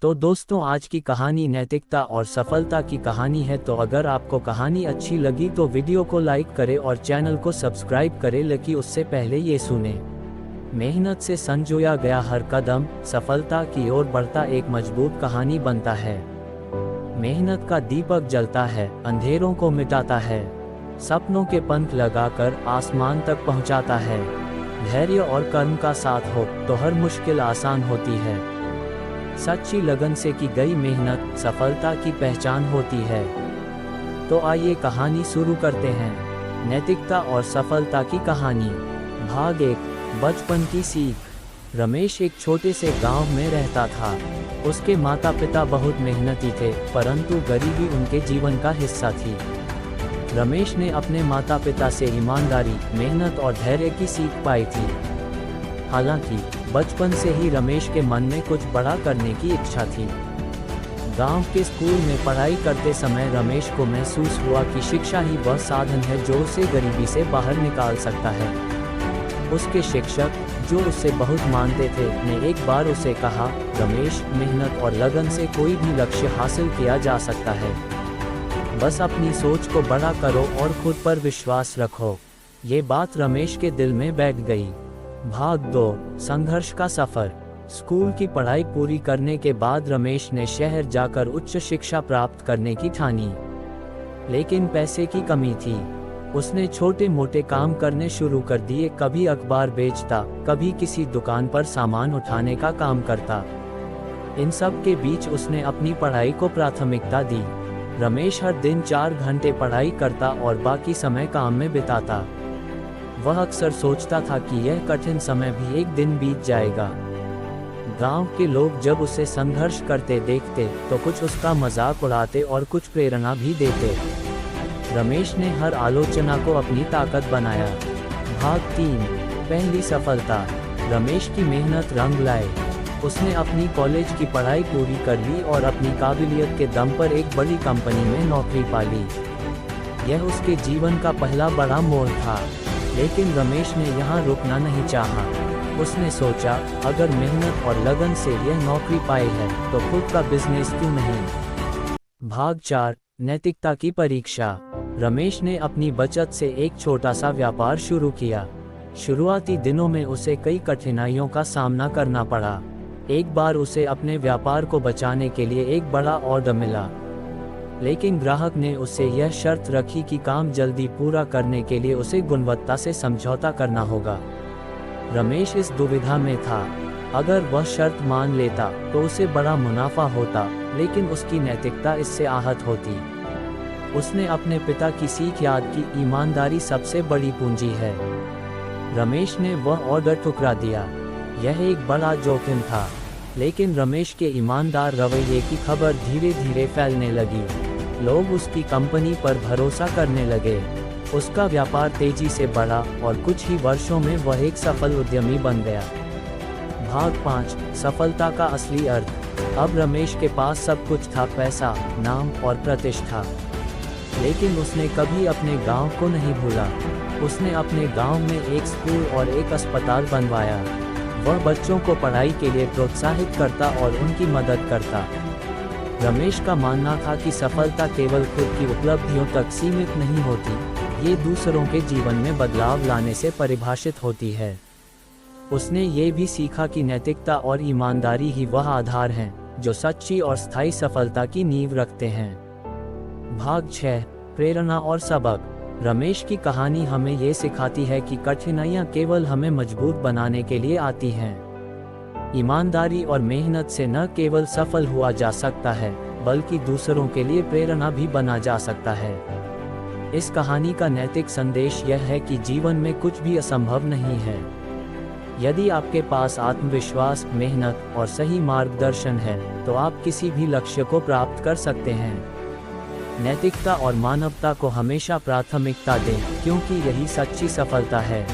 तो दोस्तों, आज की कहानी नैतिकता और सफलता की कहानी है। तो अगर आपको कहानी अच्छी लगी तो वीडियो को लाइक करें और चैनल को सब्सक्राइब करें, लेकिन उससे पहले ये सुने। मेहनत से संजोया गया हर कदम सफलता की ओर बढ़ता एक मजबूत कहानी बनता है। मेहनत का दीपक जलता है, अंधेरों को मिटाता है, सपनों के पंख लगाकर आसमान तक पहुंचाता है। धैर्य और कर्म का साथ हो तो हर मुश्किल आसान होती है। सच्ची लगन से की गई मेहनत सफलता की पहचान होती है। तो आइए कहानी शुरू करते हैं। नैतिकता और सफलता की कहानी। भाग 1, बचपन की सीख। रमेश एक छोटे से गांव में रहता था। उसके माता पिता बहुत मेहनती थे, परंतु गरीबी उनके जीवन का हिस्सा थी। रमेश ने अपने माता पिता से ईमानदारी, मेहनत और धैर्य की सीख पाई थी। हालांकि बचपन से ही रमेश के मन में कुछ बड़ा करने की इच्छा थी। गांव के स्कूल में पढ़ाई करते समय रमेश को महसूस हुआ कि शिक्षा ही वह साधन है जो उसे गरीबी से बाहर निकाल सकता है। उसके शिक्षक, जो उससे बहुत मानते थे, ने एक बार उसे कहा, रमेश, मेहनत और लगन से कोई भी लक्ष्य हासिल किया जा सकता है। बस अपनी सोच को बड़ा करो और खुद पर विश्वास रखो। ये बात रमेश के दिल में बैठ गई। भाग 2, संघर्ष का सफर। स्कूल की पढ़ाई पूरी करने के बाद रमेश ने शहर जाकर उच्च शिक्षा प्राप्त करने की ठानी। लेकिन पैसे की कमी थी। उसने छोटे मोटे काम करने शुरू कर दिए, कभी अखबार बेचता, कभी किसी दुकान पर सामान उठाने का काम करता। इन सब के बीच उसने अपनी पढ़ाई को प्राथमिकता दी। रमेश हर दिन 4 घंटे पढ़ाई करता और बाकी समय काम में बिताता। वह अक्सर सोचता था कि यह कठिन समय भी एक दिन बीत जाएगा। गांव के लोग जब उसे संघर्ष करते देखते तो कुछ उसका मजाक उड़ाते और कुछ प्रेरणा भी देते। रमेश ने हर आलोचना को अपनी ताकत बनाया। भाग 3, पहली सफलता। रमेश की मेहनत रंग लाए। उसने अपनी कॉलेज की पढ़ाई पूरी कर ली और अपनी काबिलियत के दम पर एक बड़ी कंपनी में नौकरी पा ली। यह उसके जीवन का पहला बड़ा मोड़ था। लेकिन रमेश ने यहाँ रुकना नहीं चाहा। उसने सोचा, अगर मेहनत और लगन से यह नौकरी पाई है तो खुद का बिजनेस क्यों नहीं। भाग 4, नैतिकता की परीक्षा। रमेश ने अपनी बचत से एक छोटा सा व्यापार शुरू किया। शुरुआती दिनों में उसे कई कठिनाइयों का सामना करना पड़ा। एक बार उसे अपने व्यापार को बचाने के लिए एक बड़ा ऑर्डर मिला, लेकिन ग्राहक ने उससे यह शर्त रखी कि काम जल्दी पूरा करने के लिए उसे गुणवत्ता से समझौता करना होगा। रमेश इस दुविधा में था। अगर वह शर्त मान लेता तो उसे बड़ा मुनाफा होता, लेकिन उसकी नैतिकता इससे आहत होती। उसने अपने पिता की सीख याद की, ईमानदारी सबसे बड़ी पूंजी है। रमेश ने वह ऑर्डर ठुकरा दिया। यह एक बड़ा जोखिम था, लेकिन रमेश के ईमानदार रवैये की खबर धीरे धीरे फैलने लगी। लोग उसकी कंपनी पर भरोसा करने लगे। उसका व्यापार तेजी से बढ़ा और कुछ ही वर्षों में वह एक सफल उद्यमी बन गया। भाग 5, सफलता का असली अर्थ। अब रमेश के पास सब कुछ था, पैसा, नाम और प्रतिष्ठा। लेकिन उसने कभी अपने गांव को नहीं भूला। उसने अपने गांव में एक स्कूल और एक अस्पताल बनवाया। वह बच्चों को पढ़ाई के लिए प्रोत्साहित करता और उनकी मदद करता। रमेश का मानना था कि सफलता केवल खुद की उपलब्धियों तक सीमित नहीं होती, ये दूसरों के जीवन में बदलाव लाने से परिभाषित होती है। उसने ये भी सीखा कि नैतिकता और ईमानदारी ही वह आधार हैं जो सच्ची और स्थायी सफलता की नींव रखते हैं। भाग 6, प्रेरणा और सबक। रमेश की कहानी हमें ये सिखाती है कि कठिनाइयाँ केवल हमें मजबूत बनाने के लिए आती हैं। ईमानदारी और मेहनत से न केवल सफल हुआ जा सकता है, बल्कि दूसरों के लिए प्रेरणा भी बना जा सकता है। इस कहानी का नैतिक संदेश यह है कि जीवन में कुछ भी असंभव नहीं है। यदि आपके पास आत्मविश्वास, मेहनत और सही मार्गदर्शन है, तो आप किसी भी लक्ष्य को प्राप्त कर सकते हैं। नैतिकता और मानवता को हमेशा प्राथमिकता दें, क्योंकि यही सच्ची सफलता है।